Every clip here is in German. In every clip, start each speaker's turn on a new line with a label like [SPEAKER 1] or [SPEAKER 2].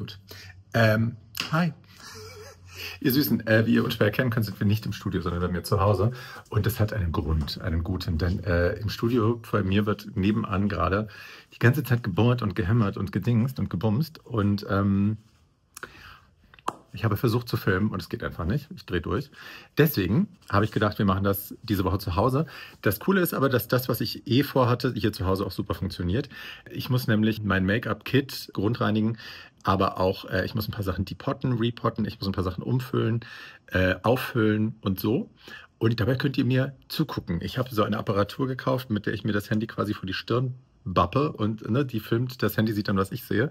[SPEAKER 1] Gut. Hi. Ihr Süßen, wie ihr unschwer erkennen könnt, sind wir nicht im Studio, sondern bei mir zu Hause. Und das hat einen Grund, einen guten. Denn im Studio bei mir wird nebenan gerade die ganze Zeit gebohrt und gehämmert und gedingst und gebumst. Und ich habe versucht zu filmen und es geht einfach nicht. Ich drehe durch. Deswegen habe ich gedacht, wir machen das diese Woche zu Hause. Das Coole ist aber, dass das, was ich vorhatte, hier zu Hause auch super funktioniert. Ich muss nämlich mein Make-up-Kit grundreinigen, aber auch ich muss ein paar Sachen depotten, repotten, ich muss ein paar Sachen umfüllen, auffüllen und so. Und dabei könnt ihr mir zugucken. Ich habe so eine Apparatur gekauft, mit der ich mir das Handy quasi vor die Stirn bappe und ne, die filmt, das Handy sieht dann, was ich sehe.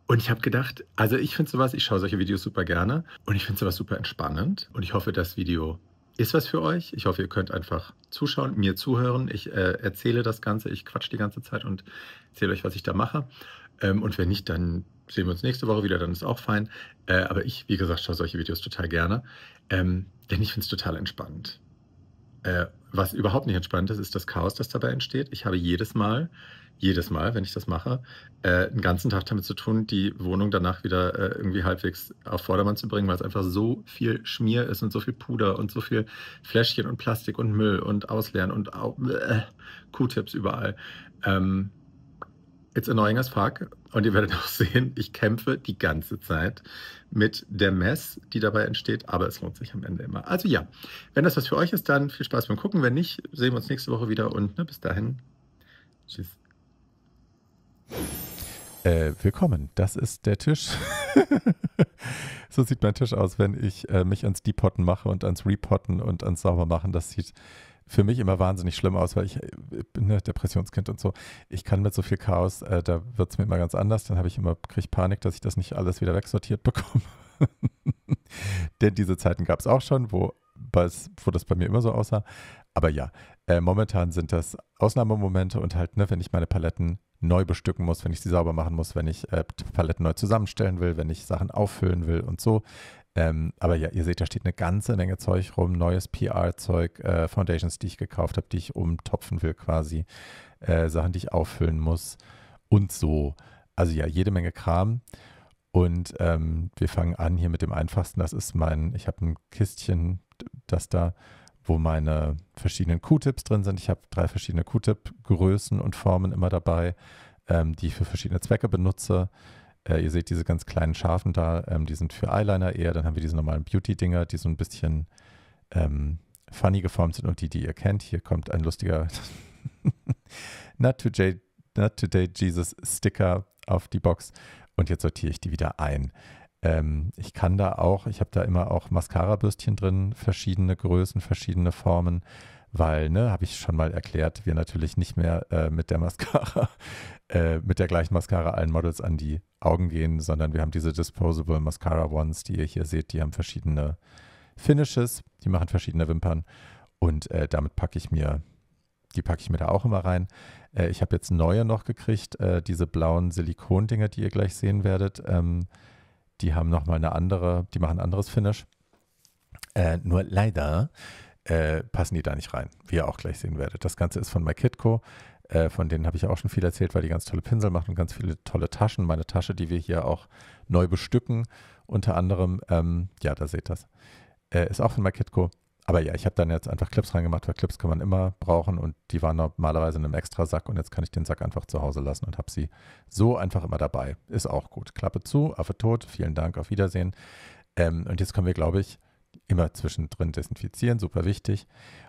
[SPEAKER 1] Und ich habe gedacht, also ich finde sowas, ich schaue solche Videos super gerne und ich finde sowas super entspannend und ich hoffe, das Video ist was für euch. Ich hoffe, ihr könnt einfach zuschauen, mir zuhören. Ich erzähle das Ganze, ich quatsch die ganze Zeit und erzähle euch, was ich da mache. Und wenn nicht, dann sehen wir uns nächste Woche wieder, dann ist auch fein. Aber ich, wie gesagt, schaue solche Videos total gerne, denn ich finde es total entspannend. Was überhaupt nicht entspannt ist, ist das Chaos, das dabei entsteht. Ich habe jedes Mal, wenn ich das mache, einen ganzen Tag damit zu tun, die Wohnung danach wieder irgendwie halbwegs auf Vordermann zu bringen, weil es einfach so viel Schmier ist und so viel Puder und so viel Fläschchen und Plastik und Müll und Ausleeren und Q-Tips überall. It's annoying as fuck. Und ihr werdet auch sehen, ich kämpfe die ganze Zeit mit der Mess, die dabei entsteht, aber es lohnt sich am Ende immer. Also ja, wenn das was für euch ist, dann viel Spaß beim Gucken. Wenn nicht, sehen wir uns nächste Woche wieder und bis dahin, tschüss.
[SPEAKER 2] Willkommen, das ist der Tisch. So sieht mein Tisch aus, wenn ich mich ans Depotten mache und ans Repotten und ans Saubermachen. Das sieht für mich immer wahnsinnig schlimm aus, weil ich bin ein Depressionskind und so. Ich kann mit so viel Chaos, da wird es mir immer ganz anders. Dann kriege ich Panik, dass ich das nicht alles wieder wegsortiert bekomme. Denn diese Zeiten gab es auch schon, wo das bei mir immer so aussah. Aber ja, momentan sind das Ausnahmemomente und halt, ne, wenn ich meine Paletten neu bestücken muss, wenn ich sie sauber machen muss, wenn ich Paletten neu zusammenstellen will, wenn ich Sachen auffüllen will und so. Aber ja, ihr seht, da steht eine ganze Menge Zeug rum, neues PR-Zeug, Foundations, die ich gekauft habe, die ich umtopfen will quasi, Sachen, die ich auffüllen muss und so. Also ja, jede Menge Kram. Und wir fangen an hier mit dem Einfachsten. Ich habe ein Kistchen, wo meine verschiedenen Q-Tips drin sind. Ich habe 3 verschiedene Q-Tip-Größen und Formen immer dabei, die ich für verschiedene Zwecke benutze. Ihr seht diese ganz kleinen scharfen da, die sind für Eyeliner eher. Dann haben wir diese normalen Beauty-Dinger, die so ein bisschen funny geformt sind und die ihr kennt. Hier kommt ein lustiger Not Today Jesus Sticker auf die Box und jetzt sortiere ich die wieder ein. Ich habe da immer auch Mascara-Bürstchen drin, verschiedene Größen, verschiedene Formen, weil, ne, habe ich schon mal erklärt, wir natürlich nicht mehr mit der Mascara, mit der gleichen Mascara allen Models an die Augen gehen, sondern wir haben diese Disposable Mascara Ones, die ihr hier seht, die haben verschiedene Finishes, die machen verschiedene Wimpern und die packe ich mir da auch immer rein. Ich habe jetzt neue noch gekriegt, diese blauen Silikon-Dinger, die ihr gleich sehen werdet, die haben nochmal die machen ein anderes Finish. Nur leider passen die da nicht rein, wie ihr auch gleich sehen werdet. Das Ganze ist von MyKitco. Von denen habe ich auch schon viel erzählt, weil die ganz tolle Pinsel machen und ganz viele tolle Taschen. Meine Tasche, die wir hier auch neu bestücken, unter anderem, ja, da seht ihr das, ist auch von MyKitco. Aber ja, ich habe dann jetzt einfach Clips reingemacht, weil Clips kann man immer brauchen und die waren normalerweise in einem Extra-Sack und jetzt kann ich den Sack einfach zu Hause lassen und habe sie so einfach immer dabei. Ist auch gut. Klappe zu, Affe tot, vielen Dank, auf Wiedersehen. Und jetzt kommen wir, glaube ich, immer zwischendrin desinfizieren, super wichtig.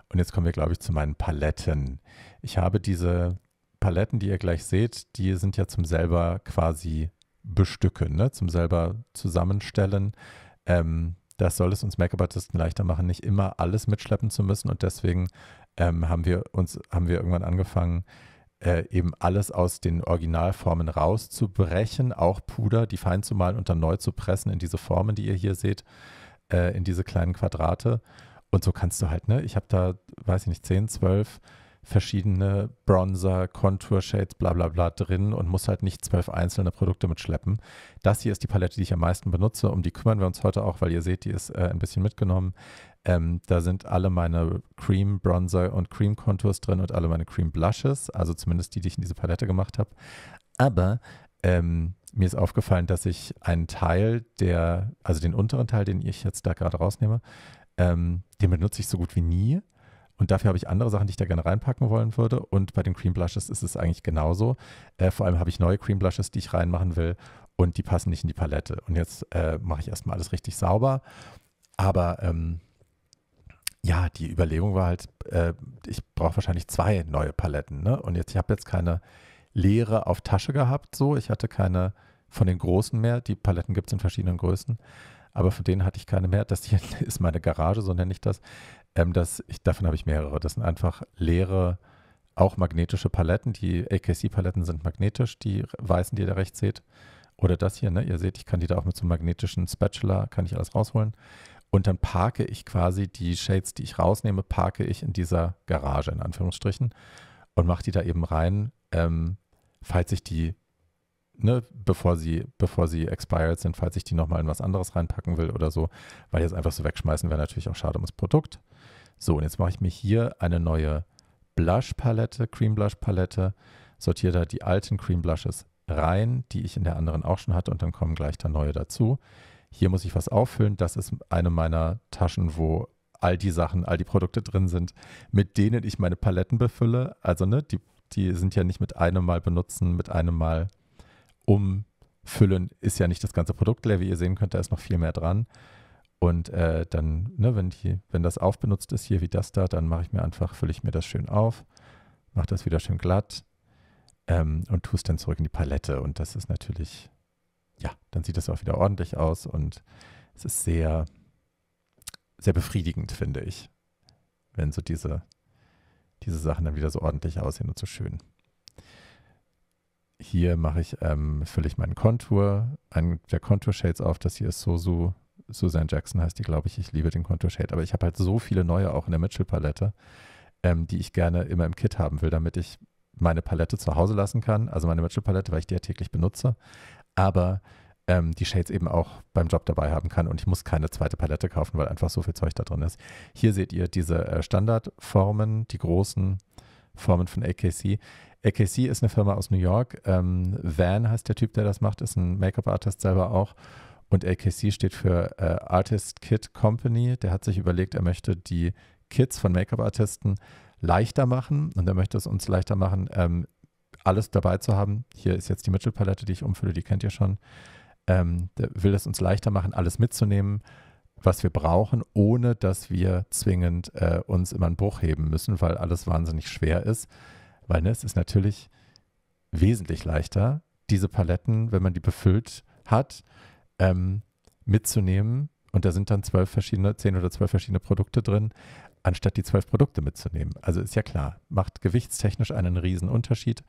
[SPEAKER 2] Und jetzt kommen wir, glaube ich, zu meinen Paletten. Ich habe diese Paletten, die ihr gleich seht, die sind ja zum selber quasi bestücken, ne? Zum selber zusammenstellen. Das soll es uns Make-up-Artisten leichter machen, nicht immer alles mitschleppen zu müssen. Und deswegen haben wir irgendwann angefangen, eben alles aus den Originalformen rauszubrechen, auch Puder, die fein zu malen und dann neu zu pressen in diese Formen, die ihr hier seht, in diese kleinen Quadrate. Und so kannst du halt, ne, ich habe da, weiß ich nicht, 10, 12 verschiedene Bronzer, Contour-Shades, bla bla bla drin und muss halt nicht 12 einzelne Produkte mitschleppen. Das hier ist die Palette, die ich am meisten benutze. Um die kümmern wir uns heute auch, weil ihr seht, die ist ein bisschen mitgenommen. Da sind alle meine Cream Bronzer und Cream Contours drin und alle meine Cream Blushes, also zumindest die ich in diese Palette gemacht habe. Aber Mir ist aufgefallen, dass ich einen Teil also den unteren Teil, den ich jetzt da gerade rausnehme, den benutze ich so gut wie nie. Und dafür habe ich andere Sachen, die ich da gerne reinpacken wollen würde. Und bei den Cream Blushes ist es eigentlich genauso. Vor allem habe ich neue Cream Blushes, die ich reinmachen will. Und die passen nicht in die Palette. Und jetzt mache ich erstmal alles richtig sauber. Aber ja, die Überlegung war halt, ich brauche wahrscheinlich 2 neue Paletten. Ne? Und ich habe jetzt keine leere auf Tasche gehabt. So, ich hatte keine von den großen mehr. Die Paletten gibt es in verschiedenen Größen. Aber von denen hatte ich keine mehr. Das hier ist meine Garage, so nenne ich das. Davon habe ich mehrere. Das sind einfach leere, auch magnetische Paletten. Die AKC-Paletten sind magnetisch, die weißen, die ihr da rechts seht. Oder das hier, ne? Ihr seht, ich kann die da auch mit so einem magnetischen Spatula, kann ich alles rausholen. Und dann parke ich quasi die Shades, die ich rausnehme, parke ich in dieser Garage, in Anführungsstrichen. Und mache die da eben rein, falls ich die, ne, bevor sie expired sind, falls ich die nochmal in was anderes reinpacken will oder so. Weil jetzt einfach so wegschmeißen wäre natürlich auch schade ums Produkt. So, und jetzt mache ich mir hier eine neue Blush-Palette, Cream Blush-Palette, sortiere da die alten Cream Blushes rein, die ich in der anderen auch schon hatte und dann kommen gleich da neue dazu. Hier muss ich was auffüllen. Das ist eine meiner Taschen, wo all die Sachen, all die Produkte drin sind, mit denen ich meine Paletten befülle. Also ne, die sind ja nicht mit einem Mal benutzen, mit einem Mal umfüllen, ist ja nicht das ganze Produkt leer. Wie ihr sehen könnt, da ist noch viel mehr dran. Und dann, ne, wenn das aufbenutzt ist, hier wie das da, dann fülle ich mir das schön auf, mache das wieder schön glatt und tue es dann zurück in die Palette. Und das ist natürlich, ja, dann sieht das auch wieder ordentlich aus und es ist sehr, sehr befriedigend, finde ich, wenn so diese Sachen dann wieder so ordentlich aussehen und so schön. Hier fülle ich meinen Contour, einen der Contour-Shades auf. Das hier ist Susan Jackson heißt die, glaube ich. Ich liebe den Contour-Shade. Aber ich habe halt so viele neue auch in der Mitchell-Palette, die ich gerne immer im Kit haben will, damit ich meine Palette zu Hause lassen kann. Also meine Mitchell-Palette, weil ich die ja täglich benutze. Aber die Shades eben auch beim Job dabei haben kann. Und ich muss keine zweite Palette kaufen, weil einfach so viel Zeug da drin ist. Hier seht ihr diese Standardformen, die großen Formen von AKC. AKC ist eine Firma aus New York. Van heißt der Typ, der das macht, ist ein Make-up-Artist selber auch. Und AKC steht für Artist Kit Company. Der hat sich überlegt, er möchte die Kits von Make-up-Artisten leichter machen. Und er möchte es uns leichter machen, alles dabei zu haben. Hier ist jetzt die Mitchell-Palette, die ich umfülle, die kennt ihr schon. Der will es uns leichter machen, alles mitzunehmen, was wir brauchen, ohne dass wir zwingend uns immer einen Bruch heben müssen, weil alles wahnsinnig schwer ist. Weil es ist natürlich wesentlich leichter, diese Paletten, wenn man die befüllt hat, mitzunehmen. Und da sind dann 10 oder 12 verschiedene Produkte drin, anstatt die 12 Produkte mitzunehmen. Also ist ja klar, macht gewichtstechnisch einen riesen Unterschied.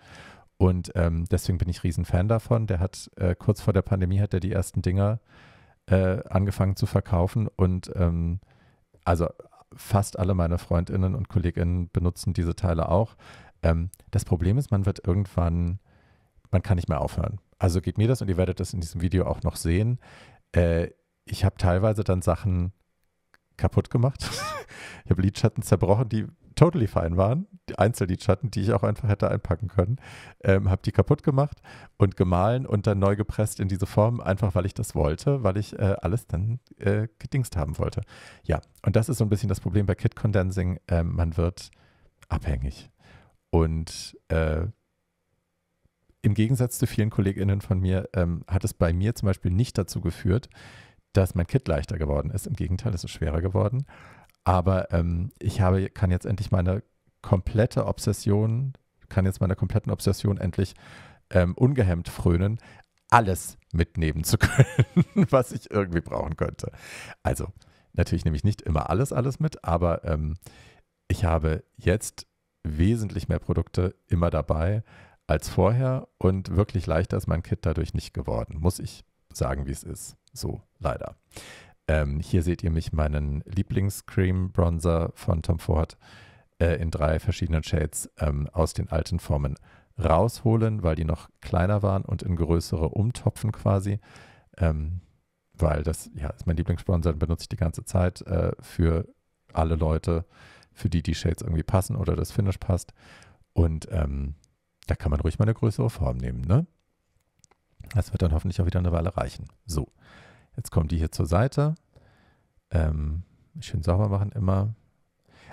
[SPEAKER 2] Und deswegen bin ich riesen Fan davon. Der hat kurz vor der Pandemie hat er die ersten Dinger angefangen zu verkaufen. Und also fast alle meine FreundInnen und KollegInnen benutzen diese Teile auch. Das Problem ist, man kann nicht mehr aufhören. Also geht mir das und ihr werdet das in diesem Video auch noch sehen. Ich habe teilweise dann Sachen kaputt gemacht. Ich habe Lidschatten zerbrochen, die totally fine waren. Die Einzellidschatten, die ich auch einfach hätte einpacken können. Habe die kaputt gemacht und gemahlen und dann neu gepresst in diese Form, einfach weil ich das wollte, weil ich alles dann gedingst haben wollte. Ja, und das ist so ein bisschen das Problem bei Kit Condensing. Man wird abhängig. Und im Gegensatz zu vielen KollegInnen von mir hat es bei mir zum Beispiel nicht dazu geführt, dass mein Kit leichter geworden ist. Im Gegenteil, es ist schwerer geworden. Aber kann jetzt endlich meiner kompletten Obsession endlich ungehemmt frönen, alles mitnehmen zu können, was ich irgendwie brauchen könnte. Also natürlich nehme ich nicht immer alles mit, aber ich habe jetzt wesentlich mehr Produkte immer dabei als vorher und wirklich leichter ist mein Kit dadurch nicht geworden, muss ich sagen, wie es ist. So, leider. Hier seht ihr mich meinen Lieblings-Cream-Bronzer von Tom Ford in 3 verschiedenen Shades aus den alten Formen rausholen, weil die noch kleiner waren und in größere umtopfen quasi, weil das ist mein Lieblingsbronzer, den benutze ich die ganze Zeit für alle Leute, für die Shades irgendwie passen oder das Finish passt und da kann man ruhig mal eine größere Form nehmen, ne? Das wird dann hoffentlich auch wieder eine Weile reichen. So, jetzt kommen die hier zur Seite. Schön sauber machen immer.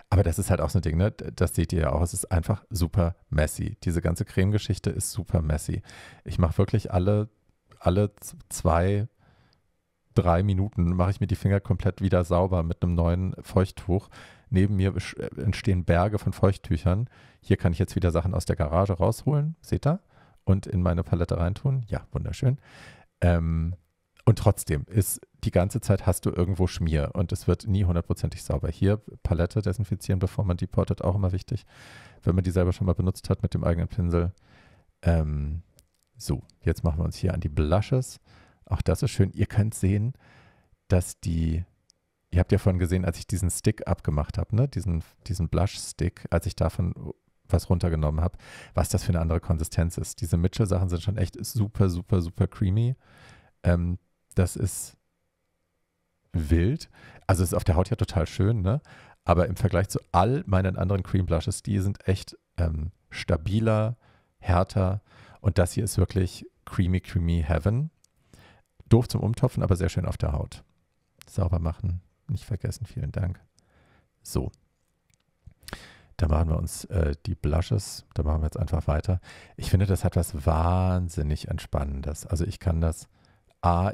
[SPEAKER 2] Aber das ist halt auch so ein Ding, ne? Das seht ihr ja auch. Es ist einfach super messy. Diese ganze Creme-Geschichte ist super messy. Ich mache wirklich alle 2, 3 Minuten mache ich mir die Finger komplett wieder sauber mit einem neuen Feuchttuch. Neben mir entstehen Berge von Feuchttüchern. Hier kann ich jetzt wieder Sachen aus der Garage rausholen, seht ihr? Und in meine Palette reintun. Ja, wunderschön. Und trotzdem ist die ganze Zeit hast du irgendwo Schmier und es wird nie hundertprozentig sauber. Hier Palette desinfizieren, bevor man die pottet, auch immer wichtig, wenn man die selber schon mal benutzt hat mit dem eigenen Pinsel. So, jetzt machen wir uns hier an die Blushes. Auch das ist schön. Ihr könnt sehen, dass ihr habt ja vorhin gesehen, als ich diesen Stick abgemacht habe, ne? Diesen Blush-Stick, als ich davon was runtergenommen habe, was das für eine andere Konsistenz ist. Diese Mitchell-Sachen sind schon echt super, super, super creamy. Das ist wild. Also es ist auf der Haut ja total schön, ne? Aber im Vergleich zu all meinen anderen Cream Blushes, die sind echt stabiler, härter und das hier ist wirklich creamy, creamy heaven. Doof zum Umtopfen, aber sehr schön auf der Haut. Sauber machen, nicht vergessen, vielen Dank. So. Da machen wir uns die Blushes, da machen wir jetzt einfach weiter. Ich finde, das hat was wahnsinnig Entspannendes. Also ich kann das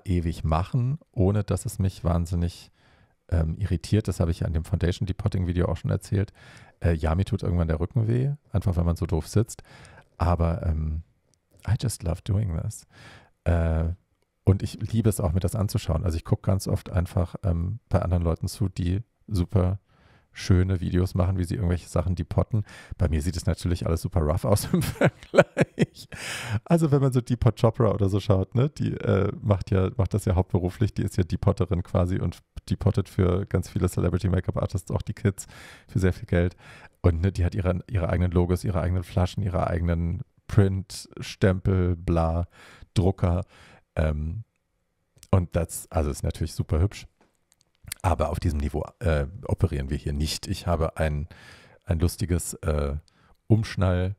[SPEAKER 2] ewig machen, ohne dass es mich wahnsinnig irritiert. Das habe ich ja in dem Foundation Depotting Video auch schon erzählt. Ja, mir tut irgendwann der Rücken weh, einfach wenn man so doof sitzt. Aber I just love doing this. Und ich liebe es auch, mir das anzuschauen. Also ich gucke ganz oft einfach bei anderen Leuten zu, die super schöne Videos machen, wie sie irgendwelche Sachen depotten. Bei mir sieht es natürlich alles super rough aus im Vergleich. Also wenn man so Depot Chopra oder so schaut, ne, die macht das ja hauptberuflich, die ist ja Depotterin quasi und depottet für ganz viele Celebrity Makeup Artists, auch die Kids, für sehr viel Geld. Und ne, die hat ihre eigenen Logos, ihre eigenen Flaschen, ihre eigenen Print, Stempel, bla, Drucker. Und das, also ist natürlich super hübsch. Aber auf diesem Niveau operieren wir hier nicht. Ich habe ein lustiges Umschnallkammer,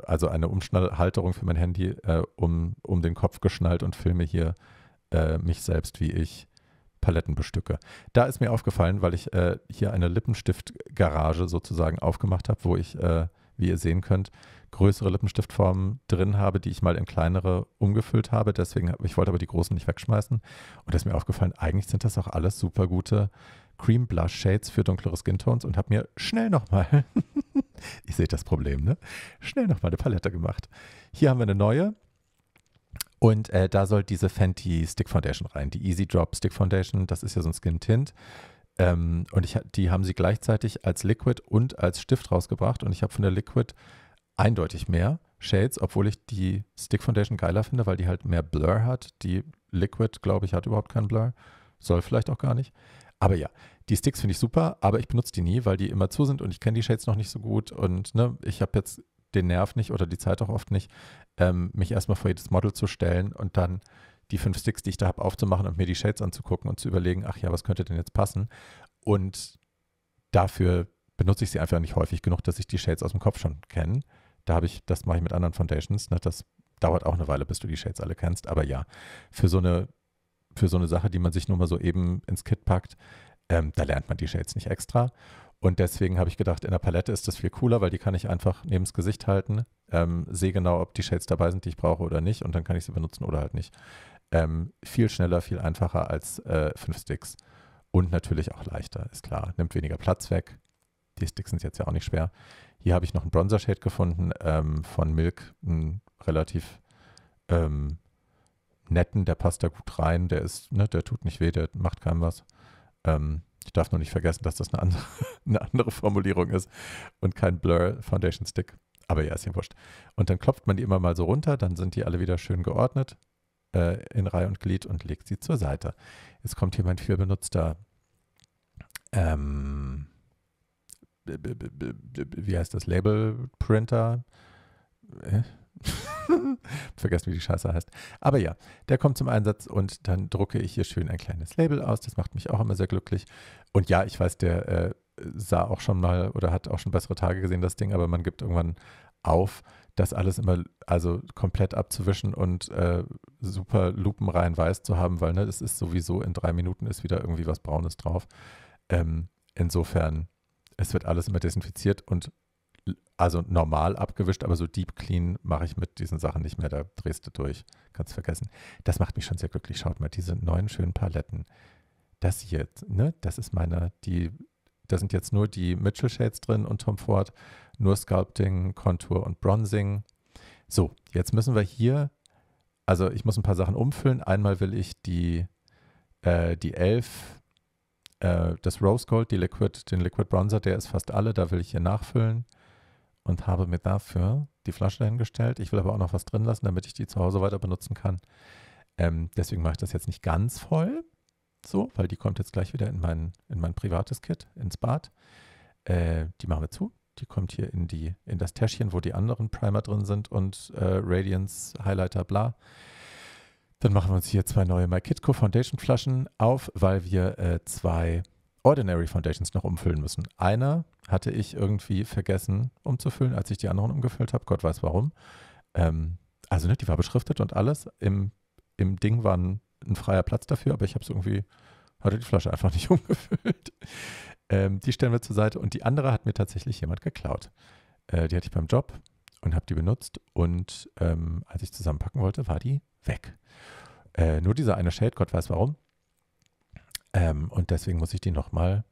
[SPEAKER 2] also eine Umschnallhalterung für mein Handy um den Kopf geschnallt und filme hier mich selbst, wie ich Paletten bestücke. Da ist mir aufgefallen, weil ich hier eine Lippenstiftgarage sozusagen aufgemacht habe, wo ich, wie ihr sehen könnt, größere Lippenstiftformen drin habe, die ich mal in kleinere umgefüllt habe. Deswegen, ich wollte aber die großen nicht wegschmeißen. Und da ist mir aufgefallen, eigentlich sind das auch alles super gute Cream Blush Shades für dunklere Skintones und habe mir schnell nochmal, ich sehe das Problem, ne? Schnell nochmal eine Palette gemacht. Hier haben wir eine neue und da soll diese Fenty Stick Foundation rein. Die Easy Drop Stick Foundation, das ist ja so ein Skin Tint. Und die haben sie gleichzeitig als Liquid und als Stift rausgebracht und ich habe von der Liquid eindeutig mehr Shades, obwohl ich die Stick Foundation geiler finde, weil die halt mehr Blur hat. Die Liquid, glaube ich, hat überhaupt keinen Blur. Soll vielleicht auch gar nicht. Aber ja, die Sticks finde ich super, aber ich benutze die nie, weil die immer zu sind und ich kenne die Shades noch nicht so gut und ne, ich habe jetzt den Nerv nicht oder die Zeit auch oft nicht, mich erstmal vor jedes Model zu stellen und dann die 5 Sticks, die ich da habe, aufzumachen und mir die Shades anzugucken und zu überlegen, ach ja, was könnte denn jetzt passen? Und dafür benutze ich sie einfach nicht häufig genug, dass ich die Shades aus dem Kopf schon kenne. Das mache ich mit anderen Foundations. Ne? Das dauert auch eine Weile, bis du die Shades alle kennst. Aber ja, für so eine Sache, die man sich nur mal so eben ins Kit packt, da lernt man die Shades nicht extra. Und deswegen habe ich gedacht, in der Palette ist das viel cooler, weil die kann ich einfach neben das Gesicht halten, sehe genau, ob die Shades dabei sind, die ich brauche oder nicht. Und dann kann ich sie benutzen oder halt nicht. Viel schneller, viel einfacher als 5 Sticks. Und natürlich auch leichter, ist klar. Nimmt weniger Platz weg. Die Sticks sind jetzt ja auch nicht schwer. Hier habe ich noch einen Bronzer-Shade gefunden von Milk, einen relativ netten, der passt da gut rein, der tut nicht weh, der macht keinem was. Ich darf nur nicht vergessen, dass das eine andere Formulierung ist und kein Blur Foundation Stick. Aber ja, ist ja wurscht. Und dann klopft man die immer mal so runter, dann sind die alle wieder schön geordnet in Reihe und Glied und legt sie zur Seite. Jetzt kommt hier mein viel benutzter wie heißt das? Label Printer? Vergessen, wie die Scheiße heißt. Aber ja, der kommt zum Einsatz und dann drucke ich hier schön ein kleines Label aus. Das macht mich auch immer sehr glücklich. Und ja, ich weiß, der sah auch schon mal oder hat auch schon bessere Tage gesehen, das Ding, aber man gibt irgendwann auf, das alles immer also komplett abzuwischen und super lupenrein weiß zu haben, weil es ist sowieso in 3 Minuten ist wieder irgendwie was Braunes drauf. Insofern, es wird alles immer desinfiziert und also normal abgewischt, aber so Deep Clean mache ich mit diesen Sachen nicht mehr, da drehst du durch, kannst vergessen. Das macht mich schon sehr glücklich. Schaut mal, diese neuen schönen Paletten. Das hier, ne, das ist da sind jetzt nur die Mitchell Shades drin und Tom Ford, nur Sculpting, Contour und Bronzing. So, jetzt müssen wir hier, also ich muss ein paar Sachen umfüllen. Einmal will ich die 11, das Rose Gold, den Liquid Bronzer, der ist fast alle, da will ich hier nachfüllen und habe mir dafür die Flasche dahingestellt. Ich will aber auch noch was drin lassen, damit ich die zu Hause weiter benutzen kann. Deswegen mache ich das jetzt nicht ganz voll, so, weil die kommt jetzt gleich wieder in mein privates Kit, ins Bad. Die machen wir zu. Die kommt hier in das Täschchen, wo die anderen Primer drin sind und Radiance, Highlighter, bla. Dann machen wir uns hier 2 neue My Kitco Foundation Flaschen auf, weil wir 2 Ordinary Foundations noch umfüllen müssen. Eine hatte ich irgendwie vergessen umzufüllen, als ich die anderen umgefüllt habe. Gott weiß warum. Also die war beschriftet und alles. Im Ding war ein freier Platz dafür, aber ich hatte die Flasche einfach nicht umgefüllt. Die stellen wir zur Seite und die andere hat mir tatsächlich jemand geklaut. Die hatte ich beim Job und habe die benutzt und als ich zusammenpacken wollte, war die weg. Nur dieser eine Shade, Gott weiß warum. Und deswegen muss ich die nochmal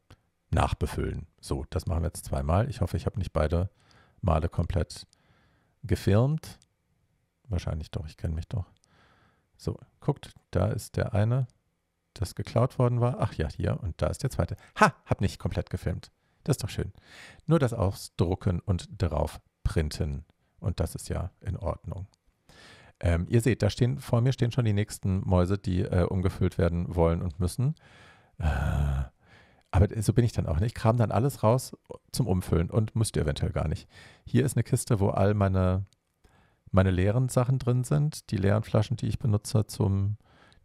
[SPEAKER 2] nachbefüllen. So, das machen wir jetzt 2 Mal. Ich hoffe, ich habe nicht beide Male komplett gefilmt. Wahrscheinlich doch, ich kenne mich doch. So, guckt, da ist der eine, das geklaut worden war. Ach ja, hier. Und da ist der zweite. Ha, hab nicht komplett gefilmt. Das ist doch schön. Nur das Ausdrucken und drauf printen. Und das ist ja in Ordnung. Ihr seht, vor mir stehen schon die nächsten Mäuse, die umgefüllt werden wollen und müssen. Aber so bin ich dann auch nicht. Ich kram dann alles raus zum Umfüllen und müsste eventuell gar nicht. Hier ist eine Kiste, wo all meine leeren Sachen drin sind. Die leeren Flaschen, die ich benutze zum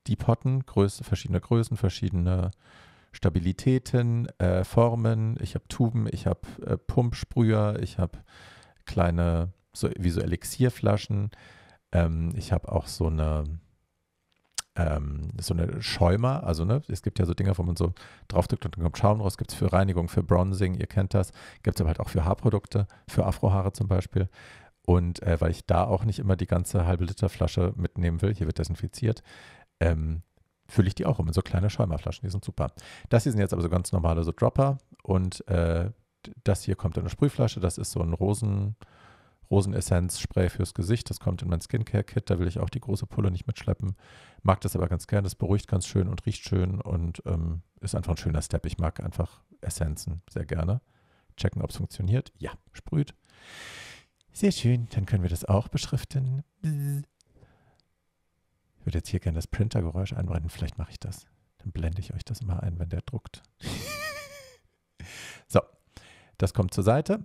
[SPEAKER 2] Depotten. Verschiedene Größen, verschiedene Stabilitäten, Formen. Ich habe Tuben, ich habe Pumpsprüher, ich habe kleine, wie so Elixierflaschen. Ich habe auch so eine Schäumer, also es gibt ja so Dinger, wo man so draufdrückt und dann kommt Schaum raus, gibt es für Reinigung, für Bronzing, ihr kennt das, gibt es aber halt auch für Haarprodukte, für Afrohaare zum Beispiel und weil ich da auch nicht immer die ganze halbe Liter Flasche mitnehmen will, hier wird desinfiziert, fülle ich die auch in so kleine Schäumerflaschen, die sind super. Das hier sind jetzt aber so ganz normale so Dropper und das hier kommt in eine Sprühflasche, das ist so ein Rosenessenz-Spray fürs Gesicht. Das kommt in mein Skincare-Kit. Da will ich auch die große Pulle nicht mitschleppen. Mag das aber ganz gern. Das beruhigt ganz schön und riecht schön und ist einfach ein schöner Step. Ich mag einfach Essenzen sehr gerne. Checken, ob es funktioniert. Ja, sprüht. Sehr schön. Dann können wir das auch beschriften. Ich würde jetzt hier gerne das Printergeräusch einblenden. Vielleicht mache ich das. Dann blende ich euch das immer ein, wenn der druckt. So, das kommt zur Seite.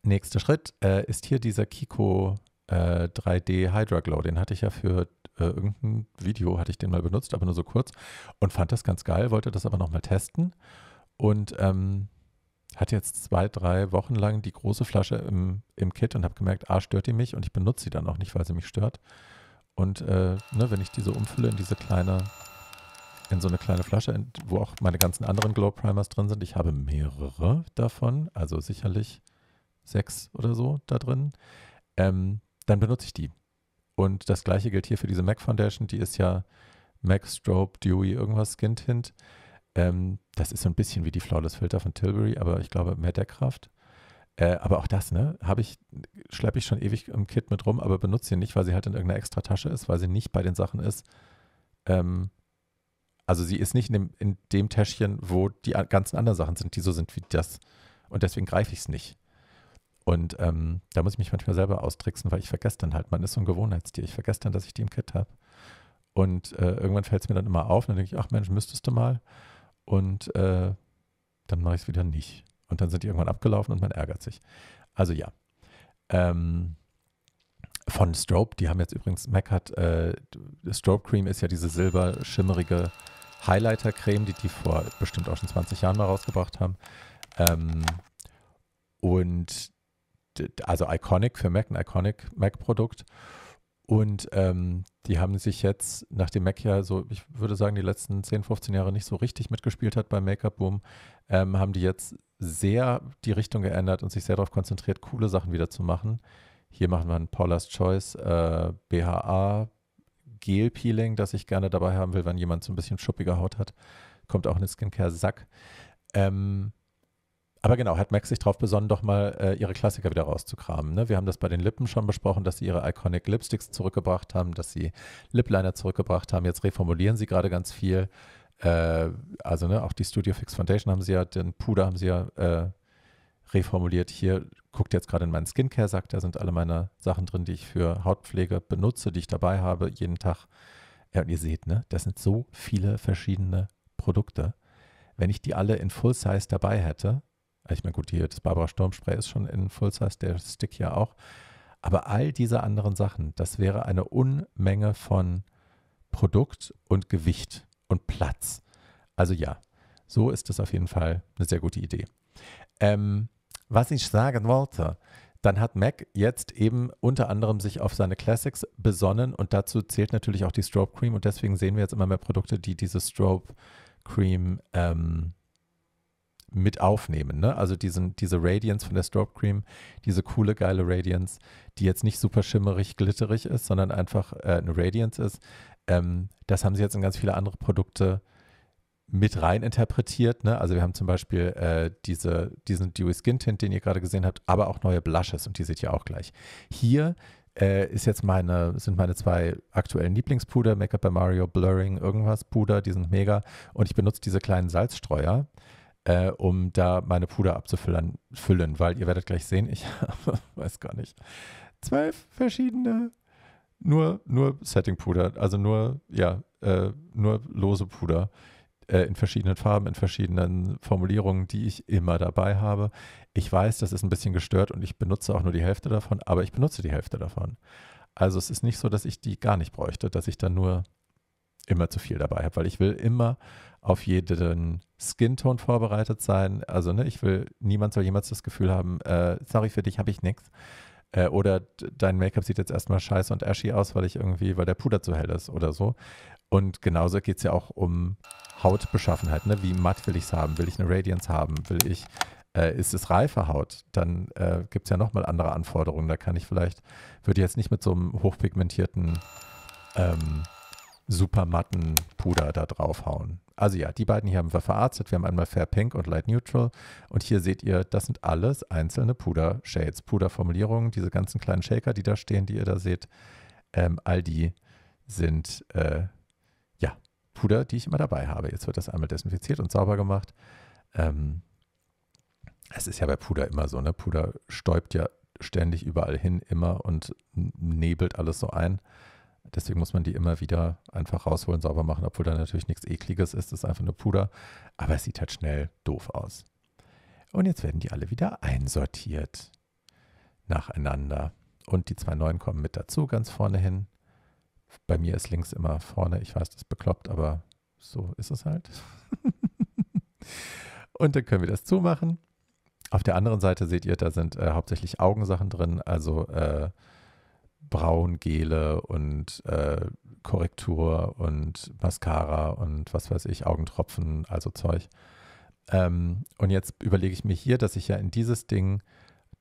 [SPEAKER 2] Nächster Schritt ist hier dieser Kiko 3D Hydra Glow. Den hatte ich ja für irgendein Video, hatte ich den mal benutzt, aber nur so kurz und fand das ganz geil, wollte das aber nochmal testen und hatte jetzt 2-3 Wochen lang die große Flasche im Kit und habe gemerkt, stört die mich und ich benutze sie dann auch nicht, weil sie mich stört. Und wenn ich diese umfülle in so eine kleine Flasche, wo auch meine ganzen anderen Glow Primers drin sind, ich habe mehrere davon, also sicherlich 6 oder so da drin, dann benutze ich die. Und das gleiche gilt hier für diese MAC Foundation, die ist ja MAC Strobe Dewy irgendwas Skin Tint. Das ist so ein bisschen wie die Flawless Filter von Tilbury, aber ich glaube mehr Deckkraft. Aber auch das, schleppe ich schon ewig im Kit mit rum, aber benutze sie nicht, weil sie halt in irgendeiner extra Tasche ist, weil sie nicht bei den Sachen ist. Also sie ist nicht in dem Täschchen, wo die ganzen anderen Sachen sind, die so sind wie das. Und deswegen greife ich es nicht. Und da muss ich mich manchmal selber austricksen, weil ich vergesse dann halt, man ist so ein Gewohnheitstier. Ich vergesse dann, dass ich die im Kit habe. Und irgendwann fällt es mir dann immer auf und dann denke ich, ach Mensch, müsstest du mal. Und dann mache ich es wieder nicht. Und dann sind die irgendwann abgelaufen und man ärgert sich. Also ja. Von Strobe, die haben jetzt übrigens, MAC hat, Strobe Cream ist ja diese silberschimmerige Highlighter-Creme, die vor bestimmt auch schon 20 Jahren mal rausgebracht haben. Und also Iconic für Mac, ein Iconic Mac-Produkt. Und die haben sich jetzt, nachdem Mac ja so, ich würde sagen, die letzten 10, 15 Jahre nicht so richtig mitgespielt hat beim Make-up-Boom, haben die jetzt sehr die Richtung geändert und sich sehr darauf konzentriert, coole Sachen wieder zu machen. Hier machen wir ein Paula's Choice BHA Gel-Peeling, das ich gerne dabei haben will, wenn jemand so ein bisschen schuppige Haut hat. Kommt auch in den Skincare-Sack. Aber genau, hat Mac sich drauf besonnen, doch mal ihre Klassiker wieder rauszukramen. Ne? Wir haben das bei den Lippen schon besprochen, dass sie ihre Iconic Lipsticks zurückgebracht haben, dass sie Lip Liner zurückgebracht haben. Jetzt reformulieren sie gerade ganz viel. Also auch die Studio Fix Foundation haben sie ja, den Puder haben sie ja reformuliert. Hier guckt jetzt gerade in meinen Skincare-Sack, da sind alle meine Sachen drin, die ich für Hautpflege benutze, die ich dabei habe, jeden Tag. Ja, und ihr seht, ne, das sind so viele verschiedene Produkte. Wenn ich die alle in Full Size dabei hätte, ich meine, gut, hier das Barbara Sturm Spray ist schon in Full Size, der Stick hier auch. Aber all diese anderen Sachen, das wäre eine Unmenge von Produkt und Gewicht und Platz. Also ja, so ist das auf jeden Fall eine sehr gute Idee. Was ich sagen wollte, dann hat Mac jetzt eben unter anderem sich auf seine Classics besonnen und dazu zählt natürlich auch die Strobe Cream und deswegen sehen wir jetzt immer mehr Produkte, die diese Strobe Cream mit aufnehmen. Ne? Also diese Radiance von der Strobe Cream, diese coole, geile Radiance, die jetzt nicht super schimmerig, glitterig ist, sondern einfach eine Radiance ist. Das haben sie jetzt in ganz viele andere Produkte mit rein interpretiet. Ne? Also wir haben zum Beispiel diesen Dewy Skin Tint, den ihr gerade gesehen habt, aber auch neue Blushes und die seht ihr auch gleich. Hier sind meine zwei aktuellen Lieblingspuder, Make-up by Mario, Blurring, irgendwas Puder, die sind mega und ich benutze diese kleinen Salzstreuer, um da meine Puder abzufüllen, weil ihr werdet gleich sehen, ich habe, weiß gar nicht, 12 verschiedene, nur Setting-Puder, also nur lose Puder in verschiedenen Farben, in verschiedenen Formulierungen, die ich immer dabei habe. Ich weiß, das ist ein bisschen gestört und ich benutze auch nur die Hälfte davon, aber ich benutze die Hälfte davon. Also es ist nicht so, dass ich die gar nicht bräuchte, dass ich dann nur immer zu viel dabei habe, weil ich will immer auf jeden Skin-Tone vorbereitet sein. Also niemand soll jemals das Gefühl haben, sorry, für dich habe ich nichts. Oder dein Make-up sieht jetzt erstmal scheiße und ashy aus, weil der Puder zu hell ist oder so. Und genauso geht es ja auch um Hautbeschaffenheit. Ne? Wie matt will ich es haben? Will ich eine Radiance haben? Ist es reife Haut? Dann gibt es ja nochmal andere Anforderungen. Da würde ich jetzt nicht mit so einem hochpigmentierten super matten Puder da draufhauen. Also ja, die beiden hier haben wir verarztet. Wir haben einmal Fair Pink und Light Neutral. Und hier seht ihr, das sind alles einzelne Puder-Shades, Puderformulierungen. Diese ganzen kleinen Shaker, die da stehen, die ihr da seht, all die sind Puder, die ich immer dabei habe. Jetzt wird das einmal desinfiziert und sauber gemacht. Es ist ja bei Puder immer so, ne? Puder stäubt ja ständig überall hin, immer und nebelt alles so ein. Deswegen muss man die immer wieder einfach rausholen, sauber machen, obwohl da natürlich nichts Ekliges ist. Das ist einfach nur Puder. Aber es sieht halt schnell doof aus. Und jetzt werden die alle wieder einsortiert. Nacheinander. Und die zwei neuen kommen mit dazu, ganz vorne hin. Bei mir ist links immer vorne. Ich weiß, das ist bekloppt, aber so ist es halt. Und dann können wir das zumachen. Auf der anderen Seite seht ihr, da sind hauptsächlich Augensachen drin, also Braungele und Korrektur und Mascara und was weiß ich, Augentropfen, also Zeug. Und jetzt überlege ich mir hier, dass ich ja in dieses Ding,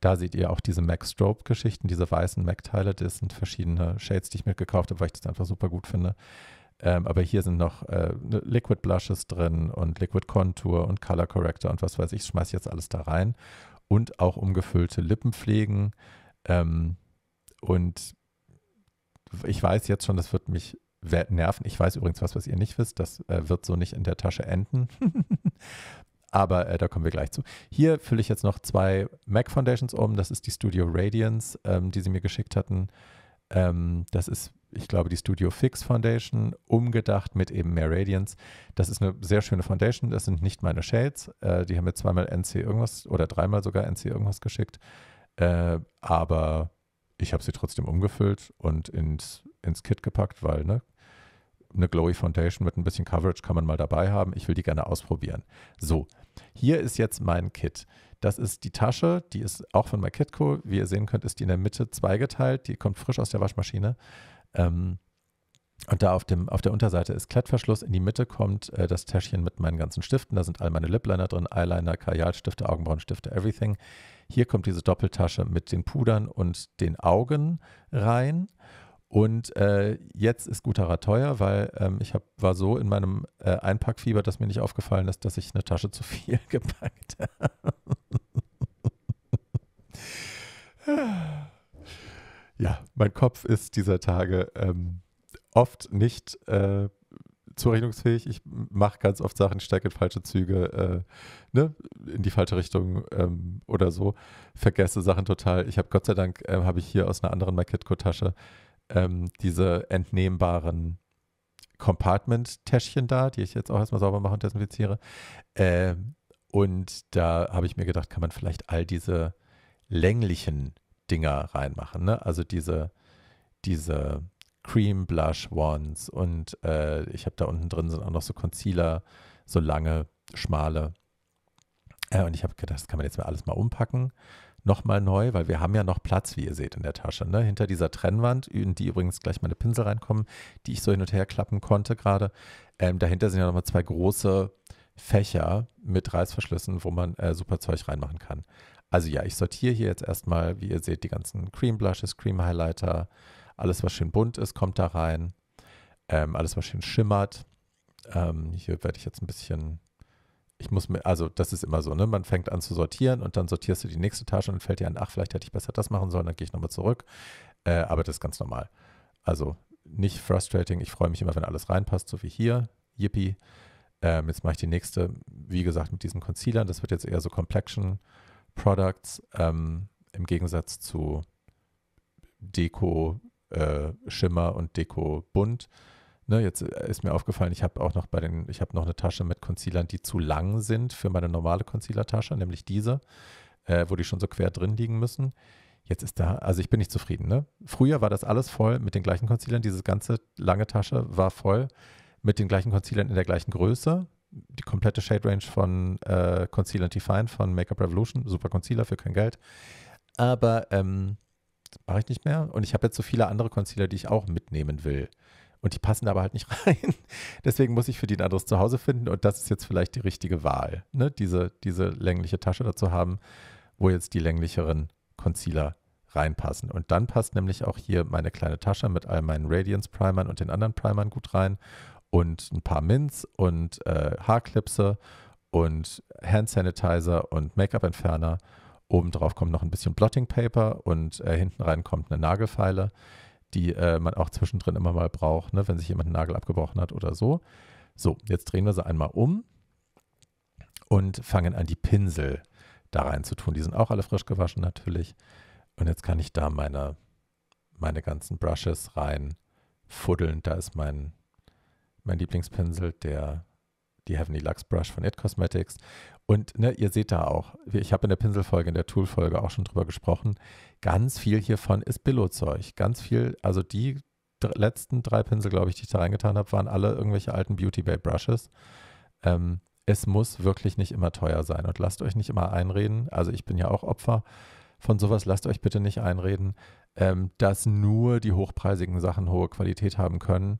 [SPEAKER 2] da seht ihr auch diese MAC Strobe-Geschichten, diese weißen MAC-Teile, das sind verschiedene Shades, die ich mitgekauft habe, weil ich das einfach super gut finde. Aber hier sind noch Liquid Blushes drin und Liquid Contour und Color Corrector und was weiß ich, schmeiße jetzt alles da rein. Und auch umgefüllte Lippenpflegen. Und ich weiß jetzt schon, das wird mich nerven. Ich weiß übrigens was ihr nicht wisst. Das wird so nicht in der Tasche enden. Aber da kommen wir gleich zu. Hier fülle ich jetzt noch 2 MAC Foundations um. Das ist die Studio Radiance, die sie mir geschickt hatten. Das ist, ich glaube, die Studio Fix Foundation, umgedacht mit eben mehr Radiance. Das ist eine sehr schöne Foundation. Das sind nicht meine Shades. Die haben mir zweimal NC irgendwas oder dreimal sogar NC irgendwas geschickt. Aber ich habe sie trotzdem umgefüllt und ins Kit gepackt, weil, ne, eine Glowy Foundation mit ein bisschen Coverage kann man mal dabei haben. Ich will die gerne ausprobieren. So, hier ist jetzt mein Kit. Das ist die Tasche, die ist auch von MyKitco. Wie ihr sehen könnt, ist die in der Mitte zweigeteilt. Die kommt frisch aus der Waschmaschine. Und da auf der Unterseite ist Klettverschluss. In die Mitte kommt das Täschchen mit meinen ganzen Stiften. Da sind all meine Lip-Liner drin, Eyeliner, Kajalstifte, Augenbrauenstifte, everything. Hier kommt diese Doppeltasche mit den Pudern und den Augen rein. Und jetzt ist guter Rat teuer, weil ich war so in meinem Einpackfieber, dass mir nicht aufgefallen ist, dass ich eine Tasche zu viel gepackt habe. Ja, mein Kopf ist dieser Tage oft nicht zurechnungsfähig. Ich mache ganz oft Sachen, stecke in falsche Züge, in die falsche Richtung oder so. Vergesse Sachen total. Ich habe Gott sei Dank, habe ich hier aus einer anderen MyKitco-Tasche diese entnehmbaren Compartment-Täschchen da, die ich jetzt auch erstmal sauber mache und desinfiziere. Und da habe ich mir gedacht, kann man vielleicht all diese länglichen Dinger reinmachen, ne? Also diese Cream Blush Ones und ich habe da unten drin sind auch noch so Concealer, so lange, schmale. Und ich habe gedacht, das kann man jetzt mal alles mal umpacken. Nochmal neu, weil wir haben ja noch Platz, wie ihr seht, in der Tasche. Ne? Hinter dieser Trennwand, in die übrigens gleich meine Pinsel reinkommen, die ich so hin und her klappen konnte gerade. Dahinter sind ja nochmal 2 große Fächer mit Reißverschlüssen, wo man super Zeug reinmachen kann. Also ja, ich sortiere hier jetzt erstmal, wie ihr seht, die ganzen Cream Blushes, Cream Highlighter, alles, was schön bunt ist, kommt da rein. Alles, was schön schimmert. Hier werde ich jetzt ein bisschen, also das ist immer so, ne? Man fängt an zu sortieren und dann sortierst du die nächste Tasche und dann fällt dir an, ach, vielleicht hätte ich besser das machen sollen, dann gehe ich nochmal zurück. Aber das ist ganz normal. Also nicht frustrating. Ich freue mich immer, wenn alles reinpasst, so wie hier. Yippie. Jetzt mache ich die nächste, wie gesagt, mit diesen Concealern. Das wird jetzt eher so Complexion Products im Gegensatz zu Deko Schimmer und Deko bunt. Ne, jetzt ist mir aufgefallen, ich habe auch noch eine Tasche mit Concealern, die zu lang sind für meine normale Concealer-Tasche, nämlich diese, wo die schon so quer drin liegen müssen. Jetzt ist also ich bin nicht zufrieden. Ne? Früher war das alles voll mit den gleichen Concealern, diese ganze lange Tasche war voll mit den gleichen Concealern in der gleichen Größe. Die komplette Shade Range von Concealer Define von Makeup Revolution, super Concealer für kein Geld. Aber mache ich nicht mehr. Und ich habe jetzt so viele andere Concealer, die ich auch mitnehmen will. Und die passen aber halt nicht rein. Deswegen muss ich für die ein anderes Zuhause finden. Und das ist jetzt vielleicht die richtige Wahl, ne? Diese längliche Tasche dazu haben, wo jetzt die länglicheren Concealer reinpassen. Und dann passt nämlich auch hier meine kleine Tasche mit all meinen Radiance-Primern und den anderen Primern gut rein. Und ein paar Mints und Haarklipse und Hand Sanitizer und Make-up-Entferner. Obendrauf kommt noch ein bisschen Blotting Paper und hinten rein kommt eine Nagelfeile, die man auch zwischendrin immer mal braucht, ne, wenn sich jemand einen Nagel abgebrochen hat oder so. So, jetzt drehen wir sie einmal um und fangen an, die Pinsel da rein zu tun. Die sind auch alle frisch gewaschen natürlich. Und jetzt kann ich da meine ganzen Brushes rein fuddeln. Da ist mein Lieblingspinsel, die Heavenly Luxe Brush von It Cosmetics. Und ne, ihr seht da auch, ich habe in der Pinselfolge, in der Tool-Folge auch schon drüber gesprochen, ganz viel hiervon ist Billo-Zeug. Ganz viel, also die letzten 3 Pinsel, glaube ich, die ich da reingetan habe, waren alle irgendwelche alten Beauty Bay Brushes. Es muss wirklich nicht immer teuer sein und lasst euch nicht immer einreden. Also ich bin ja auch Opfer von sowas. Lasst euch bitte nicht einreden, dass nur die hochpreisigen Sachen hohe Qualität haben können.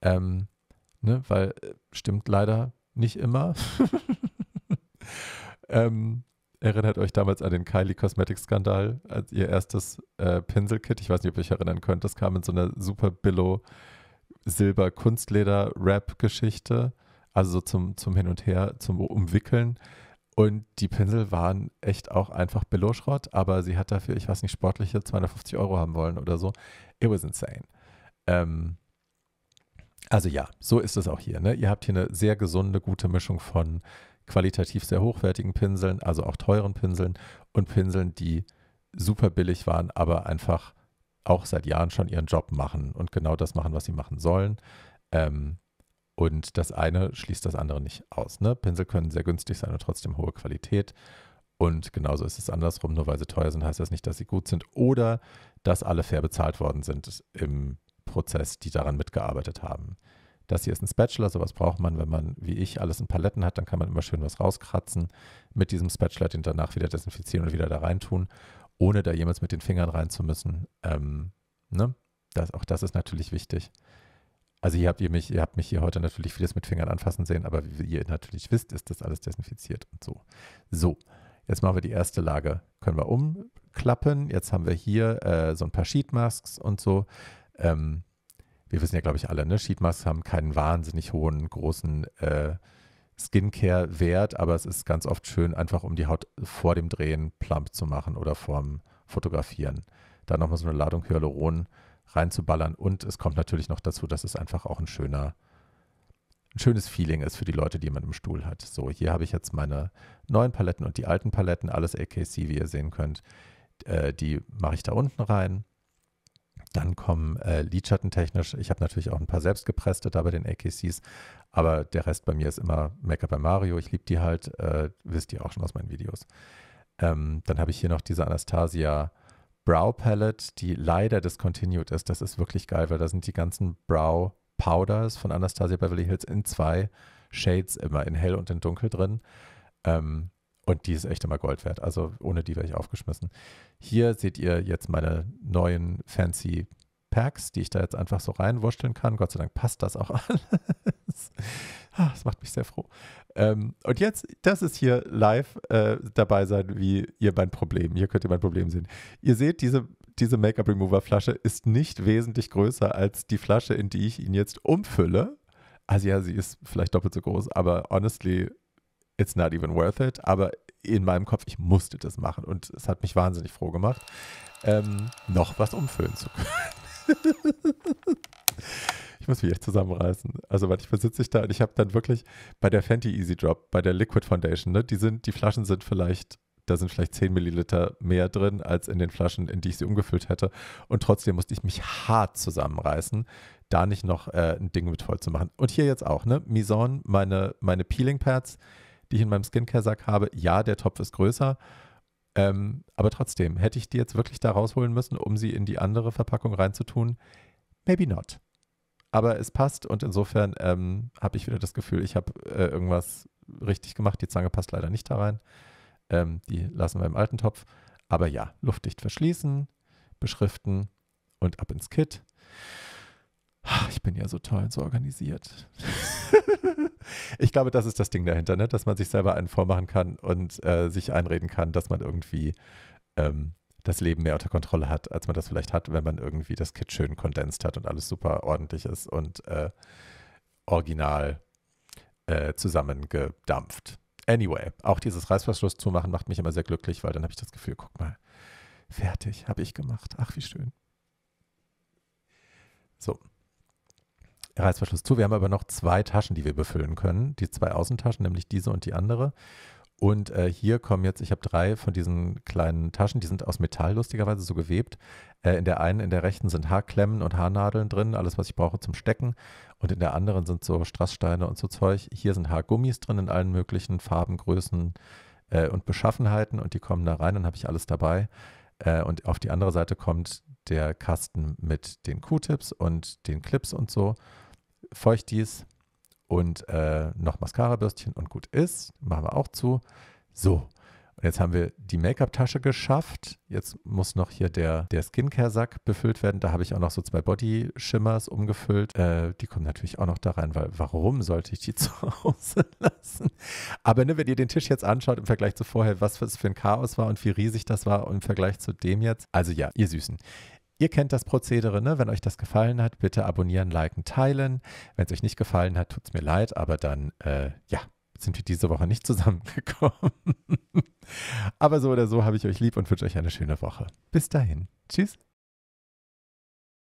[SPEAKER 2] Ne, weil stimmt leider nicht immer. Erinnert euch damals an den Kylie Cosmetics Skandal, als ihr erstes Pinselkit, ich weiß nicht, ob ihr euch erinnern könnt, das kam in so einer super Billo Silber Kunstleder Wrap Geschichte, also so zum Hin und Her, zum Umwickeln, und die Pinsel waren echt auch einfach Billo-Schrott, aber sie hat dafür, ich weiß nicht, sportliche 250 € haben wollen oder so. It was insane. Also ja, so ist es auch hier. Ne? Ihr habt hier eine sehr gesunde, gute Mischung von qualitativ sehr hochwertigen Pinseln, also auch teuren Pinseln und Pinseln, die super billig waren, aber einfach auch seit Jahren schon ihren Job machen und genau das machen, was sie machen sollen. Und das eine schließt das andere nicht aus. Ne? Pinsel können sehr günstig sein und trotzdem hohe Qualität. Und genauso ist es andersrum. Nur weil sie teuer sind, heißt das nicht, dass sie gut sind oder dass alle fair bezahlt worden sind im Prozess, die daran mitgearbeitet haben. Das hier ist ein Spatula, sowas braucht man, wenn man, wie ich, alles in Paletten hat, dann kann man immer schön was rauskratzen mit diesem Spatula, den danach wieder desinfizieren und wieder da reintun, ohne da jemals mit den Fingern rein zu müssen. Ne? Auch das ist natürlich wichtig. Also ihr habt mich hier heute natürlich vieles mit Fingern anfassen sehen, aber wie ihr natürlich wisst, ist das alles desinfiziert und so. So, jetzt machen wir die erste Lage. Können wir umklappen. Jetzt haben wir hier so ein paar Sheetmasks und so. Wir wissen ja, glaube ich, alle, ne? Sheetmasks haben keinen wahnsinnig hohen, großen Skincare-Wert, aber es ist ganz oft schön, einfach um die Haut vor dem Drehen plump zu machen oder vorm Fotografieren. Da nochmal so eine Ladung Hyaluron reinzuballern und es kommt natürlich noch dazu, dass es einfach auch ein schönes Feeling ist für die Leute, die man im Stuhl hat. So, hier habe ich jetzt meine neuen Paletten und die alten Paletten, alles AKC, wie ihr sehen könnt. Die mache ich da unten rein. Dann kommen lidschattentechnisch, ich habe natürlich auch ein paar selbstgepresste da bei den AKCs, aber der Rest bei mir ist immer Make-up by Mario. Ich liebe die halt, wisst ihr auch schon aus meinen Videos. Dann habe ich hier noch diese Anastasia Brow Palette, die leider discontinued ist. Das ist wirklich geil, weil da sind die ganzen Brow Powders von Anastasia Beverly Hills in 2 Shades immer, in hell und in dunkel drin. Und die ist echt immer Gold wert. Also ohne die wäre ich aufgeschmissen. Hier seht ihr jetzt meine neuen fancy Packs, die ich da jetzt einfach so reinwurschteln kann. Gott sei Dank passt das auch alles. Das macht mich sehr froh. Und jetzt, das ist hier live dabei sein, wie ihr mein Problem. Hier könnt ihr mein Problem sehen. Ihr seht, diese Make-up-Remover-Flasche ist nicht wesentlich größer als die Flasche, in die ich ihn jetzt umfülle. Also ja, sie ist vielleicht doppelt so groß, aber honestly, it's not even worth it. Aber in meinem Kopf, ich musste das machen und es hat mich wahnsinnig froh gemacht, noch was umfüllen zu können. Ich muss mich echt zusammenreißen. Also manchmal sitze ich da und ich habe dann wirklich bei der Fenty Easy Drop, bei der Liquid Foundation, ne, die Flaschen sind vielleicht, da sind vielleicht 10 Milliliter mehr drin als in den Flaschen, in die ich sie umgefüllt hätte. Und trotzdem musste ich mich hart zusammenreißen, da nicht noch ein Ding mit voll zu machen. Und hier jetzt auch, ne? Mizone, meine Peeling Pads, die ich in meinem Skincare-Sack habe. Ja, der Topf ist größer. Aber trotzdem, hätte ich die jetzt wirklich da rausholen müssen, um sie in die andere Verpackung reinzutun? Maybe not. Aber es passt und insofern habe ich wieder das Gefühl, ich habe irgendwas richtig gemacht. Die Zange passt leider nicht da rein. Die lassen wir im alten Topf. Aber ja, luftdicht verschließen, beschriften und ab ins Kit. Ich bin ja so toll und so organisiert. Ich glaube, das ist das Ding dahinter, ne? Dass man sich selber einen vormachen kann und sich einreden kann, dass man irgendwie das Leben mehr unter Kontrolle hat, als man das vielleicht hat, wenn man irgendwie das Kit schön kondensiert hat und alles super ordentlich ist und original zusammengedampft. Anyway, auch dieses Reißverschluss zumachen macht mich immer sehr glücklich, weil dann habe ich das Gefühl, guck mal, fertig, habe ich gemacht. Ach, wie schön. So. Reißverschluss zu. Wir haben aber noch 2 Taschen, die wir befüllen können. Die 2 Außentaschen, nämlich diese und die andere. Und hier kommen jetzt, ich habe 3 von diesen kleinen Taschen, die sind aus Metall lustigerweise so gewebt. In der einen, in der rechten sind Haarklemmen und Haarnadeln drin, alles was ich brauche zum Stecken. Und in der anderen sind so Strasssteine und so Zeug. Hier sind Haargummis drin in allen möglichen Farben, Größen und Beschaffenheiten und die kommen da rein, dann habe ich alles dabei. Und auf die andere Seite kommt der Kasten mit den Q-Tips und den Clips und so. Feuchtis und noch Mascara-Bürstchen und gut ist. Machen wir auch zu. So, und jetzt haben wir die Make-up-Tasche geschafft. Jetzt muss noch hier der Skincare-Sack befüllt werden. Da habe ich auch noch so 2 Body-Shimmers umgefüllt. Die kommen natürlich auch noch da rein, weil warum sollte ich die zu Hause lassen? Aber ne, wenn ihr den Tisch jetzt anschaut im Vergleich zu vorher, was das für ein Chaos war und wie riesig das war im Vergleich zu dem jetzt. Also ja, ihr Süßen. Ihr kennt das Prozedere, ne? Wenn euch das gefallen hat, bitte abonnieren, liken, teilen. Wenn es euch nicht gefallen hat, tut es mir leid, aber dann, sind wir diese Woche nicht zusammengekommen. Aber so oder so habe ich euch lieb und wünsche euch eine schöne Woche. Bis dahin. Tschüss.